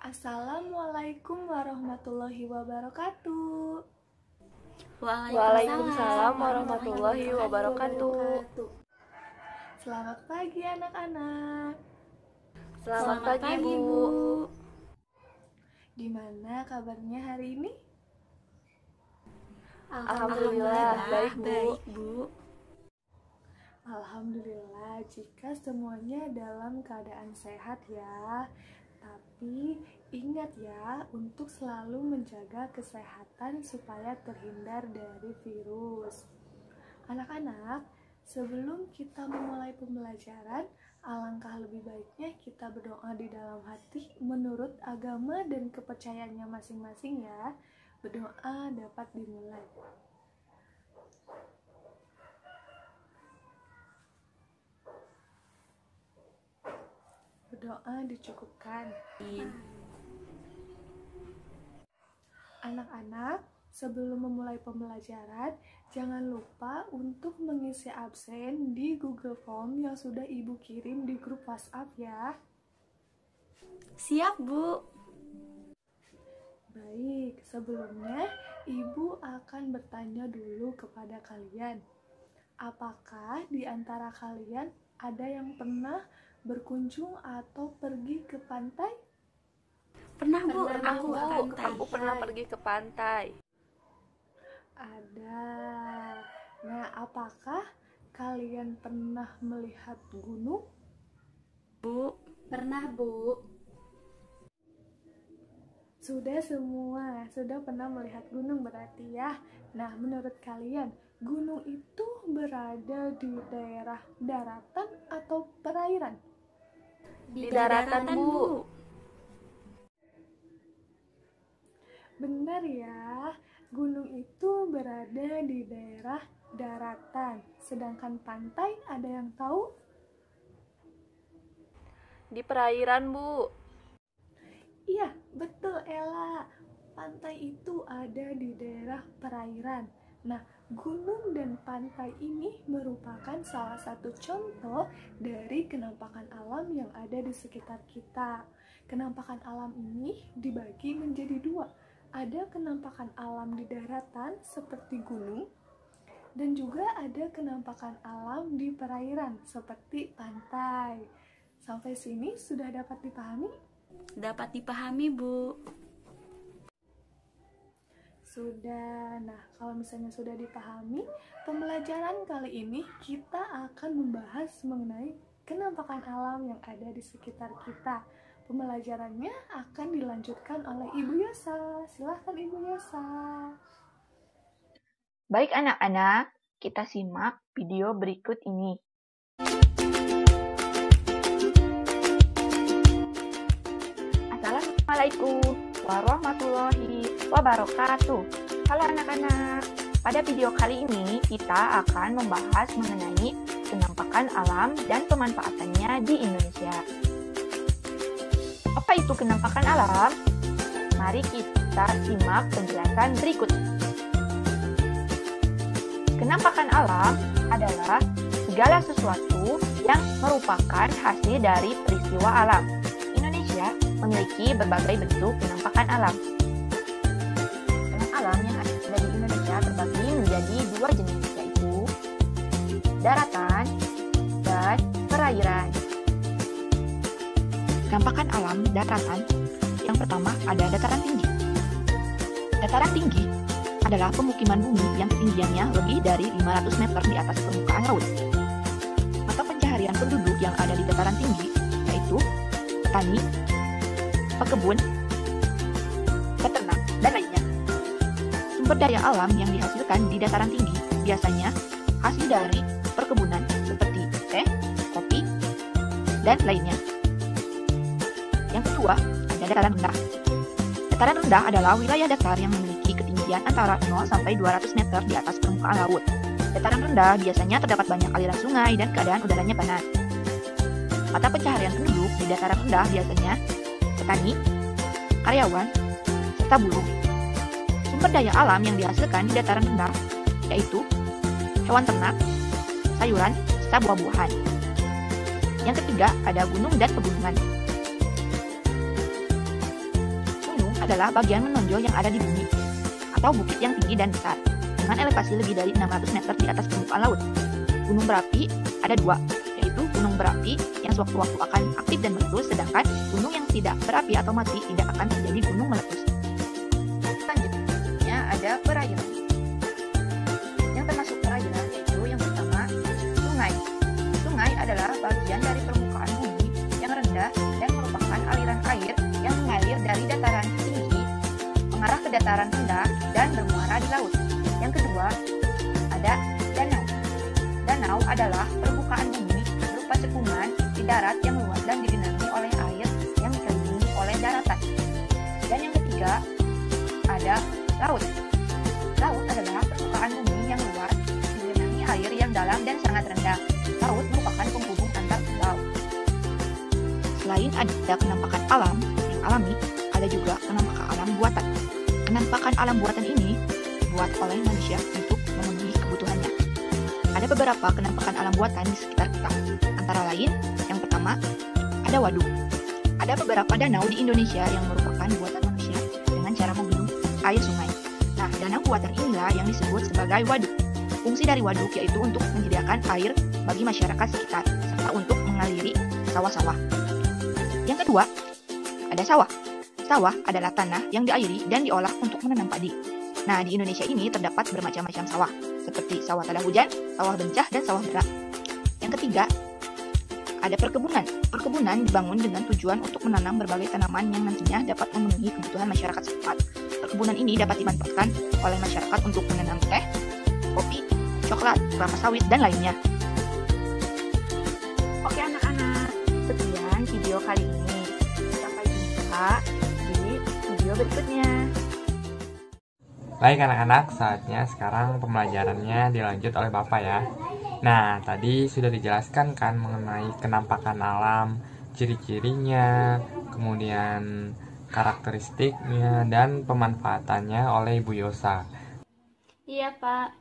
Assalamualaikum warahmatullahi wabarakatuh. Waalaikumsalam warahmatullahi wabarakatuh. Selamat pagi anak-anak. Selamat pagi, Bu. Gimana kabarnya hari ini? Alhamdulillah baik, Bu. Alhamdulillah jika semuanya dalam keadaan sehat ya. Tapi ingat ya untuk selalu menjaga kesehatan supaya terhindar dari virus. Anak-anak, sebelum kita memulai pembelajaran, alangkah lebih baiknya kita berdoa di dalam hati menurut agama dan kepercayaannya masing-masing ya. Berdoa dapat dimulai. Berdoa dicukupkan. Anak-anak, sebelum memulai pembelajaran, jangan lupa untuk mengisi absen di Google Form yang sudah Ibu kirim di grup WhatsApp ya. Siap, Bu. Baik, sebelumnya Ibu akan bertanya dulu kepada kalian. Apakah di antara kalian ada yang pernah berkunjung atau pergi ke pantai? Pernah, Bu. Aku pernah pergi ke pantai. Ada. Nah, apakah kalian pernah melihat gunung? Bu. Pernah, Bu. Sudah semua, sudah pernah melihat gunung berarti ya. Nah, menurut kalian, gunung itu berada di daerah daratan atau perairan? Di daratan, Bu. Benar ya, gunung itu berada di daerah daratan. Sedangkan pantai ada yang tahu? Di perairan, Bu. Iya, betul Ella. Pantai itu ada di daerah perairan. Nah, gunung dan pantai ini merupakan salah satu contoh dari kenampakan alam yang ada di sekitar kita. Kenampakan alam ini dibagi menjadi dua. Ada kenampakan alam di daratan seperti gunung, dan juga ada kenampakan alam di perairan seperti pantai. Sampai sini sudah dapat dipahami? Dapat dipahami, Bu. Sudah. Nah, kalau misalnya sudah dipahami, pembelajaran kali ini kita akan membahas mengenai kenampakan alam yang ada di sekitar kita. Pembelajarannya akan dilanjutkan oleh Ibu Yosa. Silahkan Ibu Yosa. Baik anak-anak, kita simak video berikut ini. Assalamualaikum warahmatullahi wabarakatuh. Halo anak-anak, pada video kali ini kita akan membahas mengenai kenampakan alam dan pemanfaatannya di Indonesia. Apa itu kenampakan alam? Mari kita simak penjelasan berikut. Kenampakan alam adalah segala sesuatu yang merupakan hasil dari peristiwa alam. Indonesia memiliki berbagai bentuk kenampakan alam. Kenampakan alam yang ada di Indonesia terbagi menjadi dua jenis, yaitu daratan dan perairan. Kenampakan alam daratan yang pertama ada dataran tinggi. Dataran tinggi adalah pemukiman bumi yang ketinggiannya lebih dari 500 meter di atas permukaan laut. Mata pencaharian penduduk yang ada di dataran tinggi yaitu petani, pekebun, peternak, dan lainnya. Sumber daya alam yang dihasilkan di dataran tinggi biasanya hasil dari perkebunan seperti teh, kopi, dan lainnya. Yang kedua, ada dataran rendah. Dataran rendah adalah wilayah datar yang memiliki ketinggian antara 0 sampai 200 meter di atas permukaan laut. Dataran rendah biasanya terdapat banyak aliran sungai dan keadaan udaranya panas. Mata pencaharian penduduk di dataran rendah biasanya petani, karyawan, serta buruh. Sumber daya alam yang dihasilkan di dataran rendah yaitu hewan ternak, sayuran, serta buah-buahan. Yang ketiga, ada gunung dan pegunungan. adalah bagian menonjol yang ada di bumi atau bukit yang tinggi dan besar dengan elevasi lebih dari 600 meter di atas permukaan laut. Gunung berapi ada dua, yaitu gunung berapi yang sewaktu-waktu akan aktif dan meletus, sedangkan gunung yang tidak berapi atau mati tidak akan menjadi gunung meletus. Selanjutnya ada perairan. Yang termasuk perairan yaitu yang pertama, sungai. Sungai adalah bagian dari permukaan bumi yang rendah dan merupakan aliran air yang mengalir dari dataran tinggi mengarah ke dataran rendah dan bermuara di laut. Yang kedua, ada danau. Danau adalah permukaan bumi berupa cekungan di darat yang luas dan digenangi oleh air yang dikelilingi oleh daratan. Dan yang ketiga, ada laut. Laut adalah permukaan bumi yang luas, digenangi air yang dalam dan sangat rendah. Laut merupakan penghubung antar pulau. Selain ada kenampakan alam yang alami, ada juga kenampakan alam buatan. Kenampakan alam buatan ini dibuat oleh manusia untuk memenuhi kebutuhannya. Ada beberapa kenampakan alam buatan di sekitar kita. Antara lain, yang pertama, ada waduk. Ada beberapa danau di Indonesia yang merupakan buatan manusia dengan cara membendung air sungai. Nah, danau buatan inilah yang disebut sebagai waduk. Fungsi dari waduk yaitu untuk menyediakan air bagi masyarakat sekitar, serta untuk mengaliri sawah-sawah. Yang kedua, ada sawah. Sawah adalah tanah yang diairi dan diolah untuk menanam padi. Nah, di Indonesia ini terdapat bermacam-macam sawah, seperti sawah tada hujan, sawah bencah, dan sawah berak. Yang ketiga, ada perkebunan. Perkebunan dibangun dengan tujuan untuk menanam berbagai tanaman yang nantinya dapat memenuhi kebutuhan masyarakat setempat. Perkebunan ini dapat dimanfaatkan oleh masyarakat untuk menanam teh, kopi, coklat, kelapa sawit, dan lainnya. Oke anak-anak, sekian video kali ini. Sampai jumpa di video berikutnya. Baik anak-anak, saatnya sekarang pembelajarannya dilanjut oleh Bapak ya. Nah, tadi sudah dijelaskan kan mengenai kenampakan alam, ciri-cirinya, kemudian karakteristiknya, dan pemanfaatannya oleh Ibu Yosa. Iya, Pak.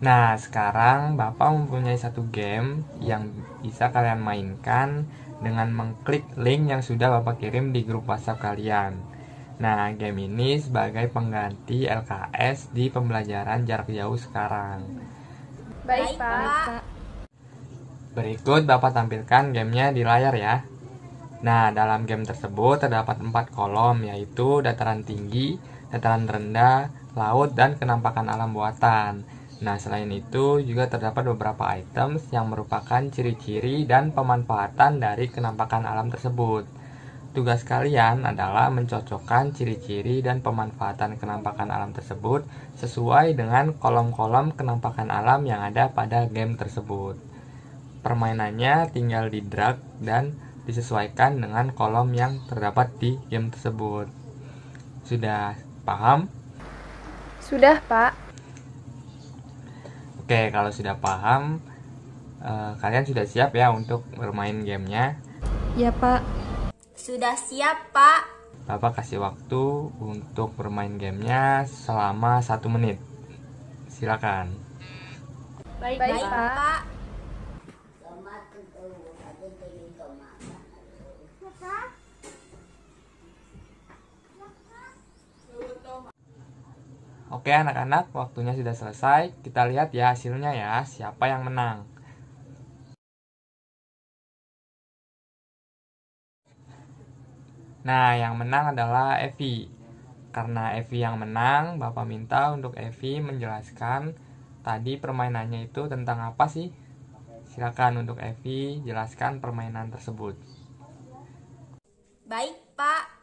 Nah, sekarang Bapak mempunyai satu game yang bisa kalian mainkan dengan mengklik link yang sudah Bapak kirim di grup WhatsApp kalian. Nah, game ini sebagai pengganti LKS di pembelajaran jarak jauh sekarang. Baik, Pak. Berikut Bapak tampilkan gamenya di layar ya. Nah, dalam game tersebut terdapat 4 kolom, yaitu dataran tinggi, dataran rendah, laut, dan kenampakan alam buatan. Nah, selain itu juga terdapat beberapa items yang merupakan ciri-ciri dan pemanfaatan dari kenampakan alam tersebut. Tugas kalian adalah mencocokkan ciri-ciri dan pemanfaatan kenampakan alam tersebut sesuai dengan kolom-kolom kenampakan alam yang ada pada game tersebut. Permainannya tinggal di-drag dan disesuaikan dengan kolom yang terdapat di game tersebut. Sudah paham? Sudah, Pak. Oke, kalau sudah paham, kalian sudah siap ya untuk bermain gamenya? Ya, Pak. Sudah siap, Pak. Bapak kasih waktu untuk bermain gamenya selama 1 menit. Silakan. Baik, Baik, Pak. Pak. Oke anak-anak, waktunya sudah selesai. Kita lihat ya hasilnya ya, siapa yang menang. Nah, yang menang adalah Evi. Karena Evi yang menang, Bapak minta untuk Evi menjelaskan tadi permainannya itu tentang apa sih? Silakan untuk Evi jelaskan permainan tersebut. Baik, Pak.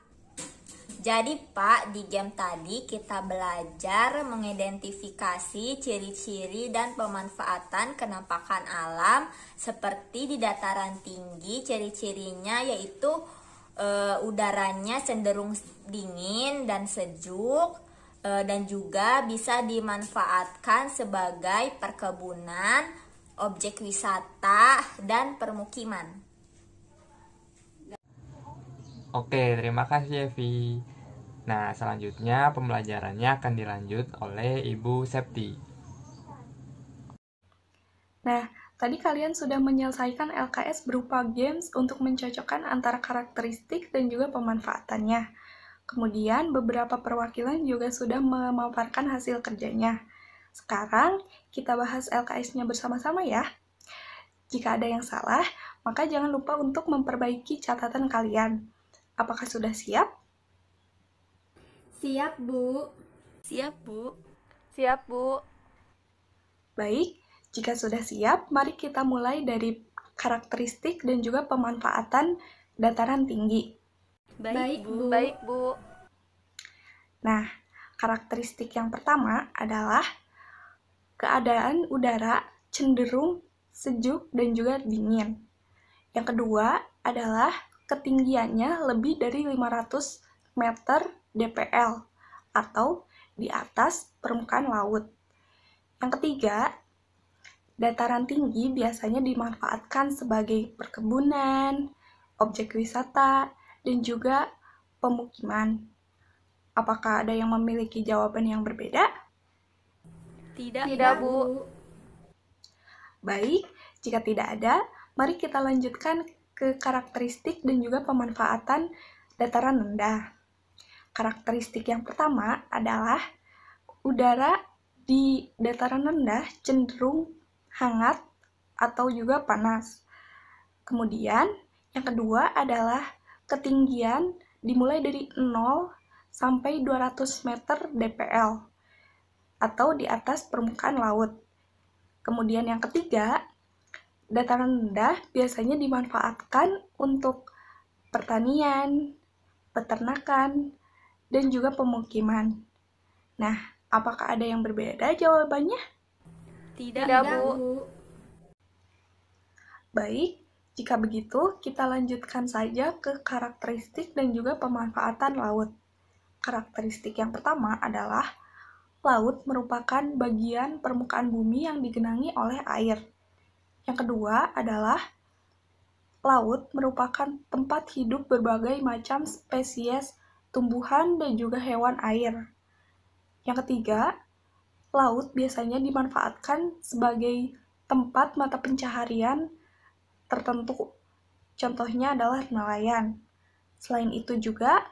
Jadi, Pak, di game tadi kita belajar mengidentifikasi ciri-ciri dan pemanfaatan kenampakan alam seperti di dataran tinggi. Ciri-cirinya yaitu udaranya cenderung dingin dan sejuk, dan juga bisa dimanfaatkan sebagai perkebunan, objek wisata, dan permukiman. Oke, terima kasih Evi. Nah, selanjutnya pembelajarannya akan dilanjut oleh Ibu Septi. Nah, tadi kalian sudah menyelesaikan LKS berupa games untuk mencocokkan antara karakteristik dan juga pemanfaatannya. Kemudian beberapa perwakilan juga sudah memaparkan hasil kerjanya. Sekarang kita bahas LKS-nya bersama-sama ya. Jika ada yang salah, maka jangan lupa untuk memperbaiki catatan kalian. Apakah sudah siap? Siap, Bu. Siap, Bu. Siap, Bu. Baik, jika sudah siap, mari kita mulai dari karakteristik dan juga pemanfaatan dataran tinggi. Baik, Bu. Baik, Bu. Nah, karakteristik yang pertama adalah keadaan udara cenderung sejuk dan juga dingin. Yang kedua adalah ketinggiannya lebih dari 500 meter dpl atau di atas permukaan laut. Yang ketiga, dataran tinggi biasanya dimanfaatkan sebagai perkebunan, objek wisata, dan juga pemukiman. Apakah ada yang memiliki jawaban yang berbeda? Tidak, Bu. Baik, jika tidak ada, mari kita lanjutkan ke karakteristik dan juga pemanfaatan dataran rendah. Karakteristik yang pertama adalah udara di dataran rendah cenderung hangat atau juga panas. Kemudian, yang kedua adalah ketinggian dimulai dari 0 sampai 200 meter dpl atau di atas permukaan laut. Kemudian yang ketiga, dataran rendah biasanya dimanfaatkan untuk pertanian, peternakan, dan juga pemukiman. Nah, apakah ada yang berbeda jawabannya? Tidak, Bu. Baik, jika begitu kita lanjutkan saja ke karakteristik dan juga pemanfaatan laut. Karakteristik yang pertama adalah laut merupakan bagian permukaan bumi yang digenangi oleh air. Yang kedua adalah laut merupakan tempat hidup berbagai macam spesies tumbuhan dan juga hewan air. Yang ketiga, laut biasanya dimanfaatkan sebagai tempat mata pencaharian tertentu. Contohnya adalah nelayan. Selain itu juga,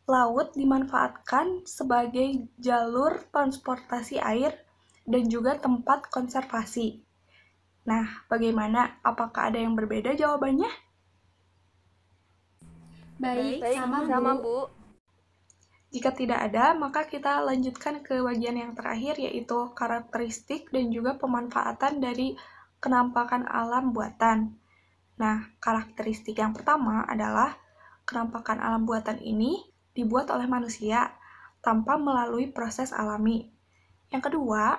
laut dimanfaatkan sebagai jalur transportasi air dan juga tempat konservasi. Nah, bagaimana? Apakah ada yang berbeda jawabannya? Baik, Sama, Bu. Jika tidak ada, maka kita lanjutkan ke bagian yang terakhir, yaitu karakteristik dan juga pemanfaatan dari kenampakan alam buatan. Nah, karakteristik yang pertama adalah kenampakan alam buatan ini dibuat oleh manusia tanpa melalui proses alami. Yang kedua,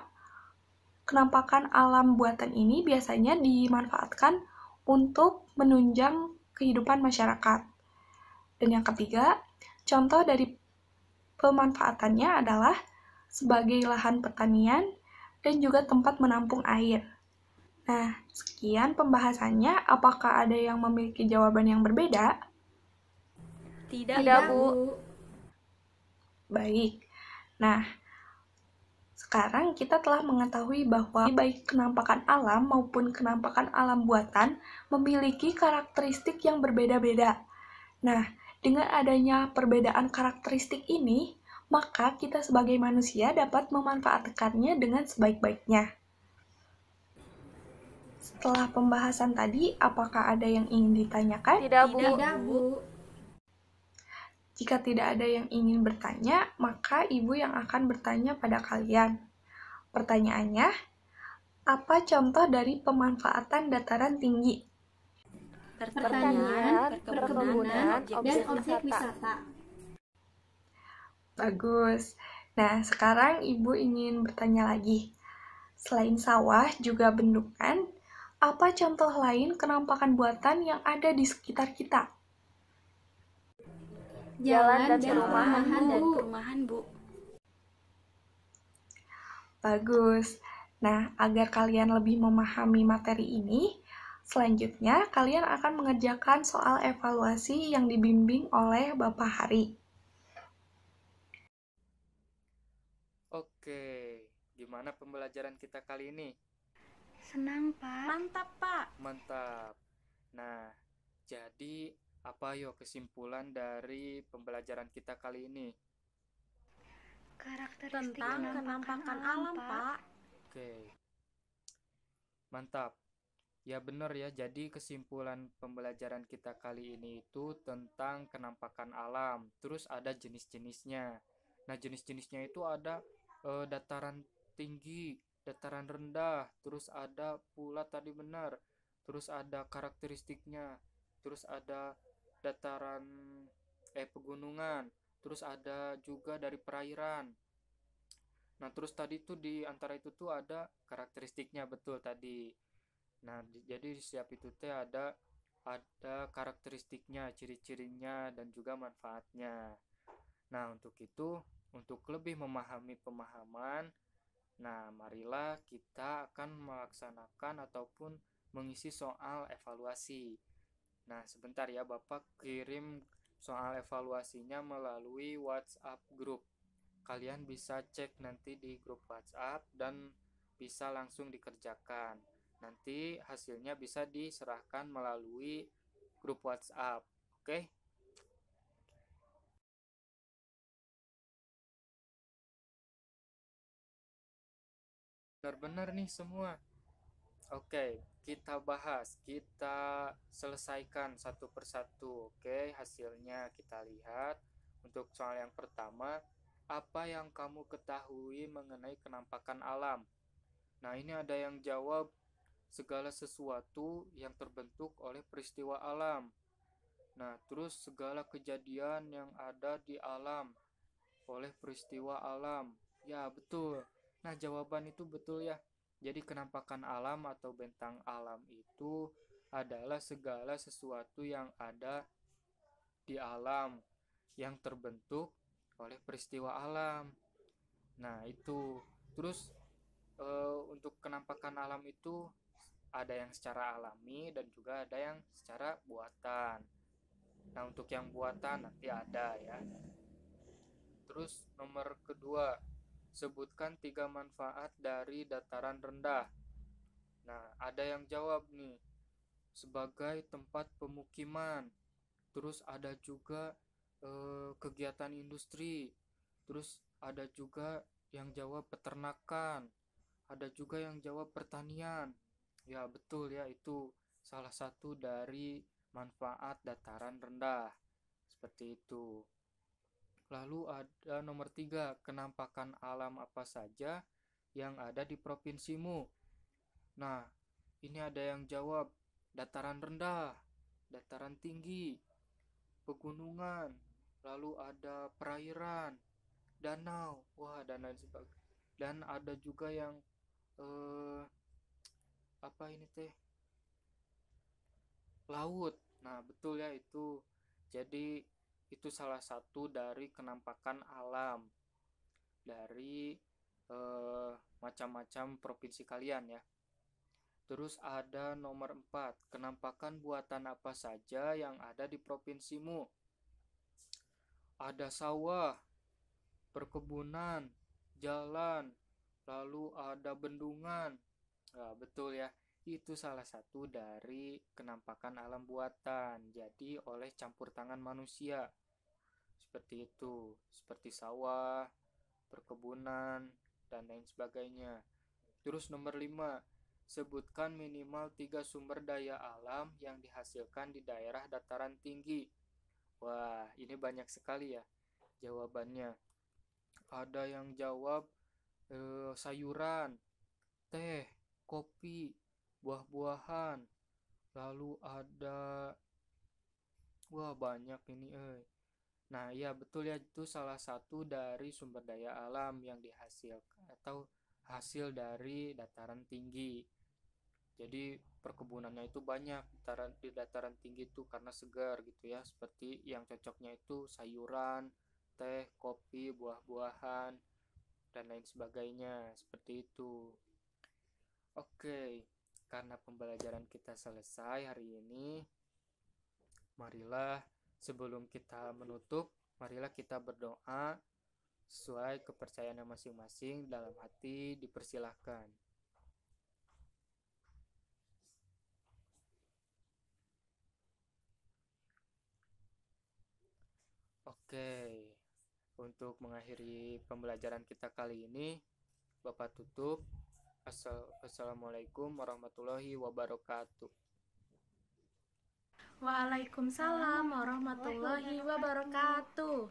kenampakan alam buatan ini biasanya dimanfaatkan untuk menunjang kehidupan masyarakat. Dan yang ketiga, contoh dari pemanfaatannya adalah sebagai lahan pertanian dan juga tempat menampung air. Nah, sekian pembahasannya. Apakah ada yang memiliki jawaban yang berbeda? Tidak, Bu. Baik. Nah, sekarang kita telah mengetahui bahwa baik kenampakan alam maupun kenampakan alam buatan memiliki karakteristik yang berbeda-beda. Nah, dengan adanya perbedaan karakteristik ini, maka kita sebagai manusia dapat memanfaatkannya dengan sebaik-baiknya. Setelah pembahasan tadi, apakah ada yang ingin ditanyakan? Tidak, Bu. Jika tidak ada yang ingin bertanya, maka ibu yang akan bertanya pada kalian. Pertanyaannya, apa contoh dari pemanfaatan dataran tinggi? Pertanian, perkebunan, dan objek wisata. Bagus. Nah, sekarang ibu ingin bertanya lagi. Selain sawah, juga bendungan, apa contoh lain kenampakan buatan yang ada di sekitar kita? Jalan dan perumahan, Bu. Bagus. Nah, agar kalian lebih memahami materi ini, selanjutnya kalian akan mengerjakan soal evaluasi yang dibimbing oleh Bapak Hari. Oke, gimana pembelajaran kita kali ini? Senang, Pak. Mantap, Pak. Mantap. Nah, jadi apa yo kesimpulan dari pembelajaran kita kali ini? Karakteristik Tentang kenampakan alam, Pak. Oke. Mantap. Ya benar ya, jadi kesimpulan pembelajaran kita kali ini itu tentang kenampakan alam. Terus ada jenis-jenisnya. Nah, jenis-jenisnya itu ada dataran tinggi, dataran rendah, terus ada pula tadi benar, terus ada karakteristiknya, terus ada dataran pegunungan, terus ada juga dari perairan. Nah, terus tadi tuh di antara itu tuh ada karakteristiknya, betul tadi. Nah, jadi di setiap itu teh ada karakteristiknya, ciri-cirinya dan juga manfaatnya. Nah, untuk itu, untuk lebih memahami pemahaman, nah marilah kita akan melaksanakan ataupun mengisi soal evaluasi. Nah, sebentar ya, Bapak kirim soal evaluasinya melalui WhatsApp grup. Kalian bisa cek nanti di grup WhatsApp dan bisa langsung dikerjakan. Nanti hasilnya bisa diserahkan melalui grup WhatsApp. Oke? Benar-benar nih semua. Oke, kita bahas, kita selesaikan satu persatu. Oke, hasilnya kita lihat. Untuk soal yang pertama, apa yang kamu ketahui mengenai kenampakan alam? Nah, ini ada yang jawab segala sesuatu yang terbentuk oleh peristiwa alam. Nah, terus segala kejadian yang ada di alam oleh peristiwa alam. Ya, betul. Nah, jawaban itu betul ya. Jadi kenampakan alam atau bentang alam itu adalah segala sesuatu yang ada di alam yang terbentuk oleh peristiwa alam. Nah, itu. Terus untuk kenampakan alam itu ada yang secara alami dan juga ada yang secara buatan. Nah, untuk yang buatan nanti ada ya. Terus nomor kedua, sebutkan 3 manfaat dari dataran rendah. Nah, ada yang jawab nih, sebagai tempat pemukiman. Terus ada juga kegiatan industri. Terus ada juga yang jawab peternakan. Ada juga yang jawab pertanian. Ya, betul ya, itu salah satu dari manfaat dataran rendah. Seperti itu. Lalu ada nomor 3, kenampakan alam apa saja yang ada di provinsimu? Nah, ini ada yang jawab dataran rendah, dataran tinggi, pegunungan, lalu ada perairan, danau, wah dan lain sebagainya. Dan ada juga yang apa ini teh? Laut. Nah, betul ya itu. Jadi itu salah satu dari kenampakan alam dari macam-macam provinsi kalian ya. Terus ada nomor 4, kenampakan buatan apa saja yang ada di provinsimu? Ada sawah, perkebunan, jalan, lalu ada bendungan. Nah, betul ya. Itu salah satu dari kenampakan alam buatan. Jadi oleh campur tangan manusia. Seperti itu, seperti sawah, perkebunan, dan lain sebagainya. Terus nomor 5, sebutkan minimal 3 sumber daya alam yang dihasilkan di daerah dataran tinggi. Wah, ini banyak sekali ya jawabannya. Ada yang jawab sayuran, teh, kopi, buah-buahan. Lalu ada, wah banyak ini. Nah, ya betul ya, itu salah satu dari sumber daya alam yang dihasilkan atau hasil dari dataran tinggi. Jadi perkebunannya itu banyak di dataran tinggi itu karena segar gitu ya. Seperti yang cocoknya itu sayuran, teh, kopi, buah-buahan, dan lain sebagainya. Seperti itu. Oke, karena pembelajaran kita selesai hari ini, marilah sebelum kita menutup, marilah kita berdoa sesuai kepercayaannya masing-masing. Dalam hati dipersilahkan. Oke, untuk mengakhiri pembelajaran kita kali ini, Bapak tutup. Assalamualaikum warahmatullahi wabarakatuh. Waalaikumsalam warahmatullahi wabarakatuh.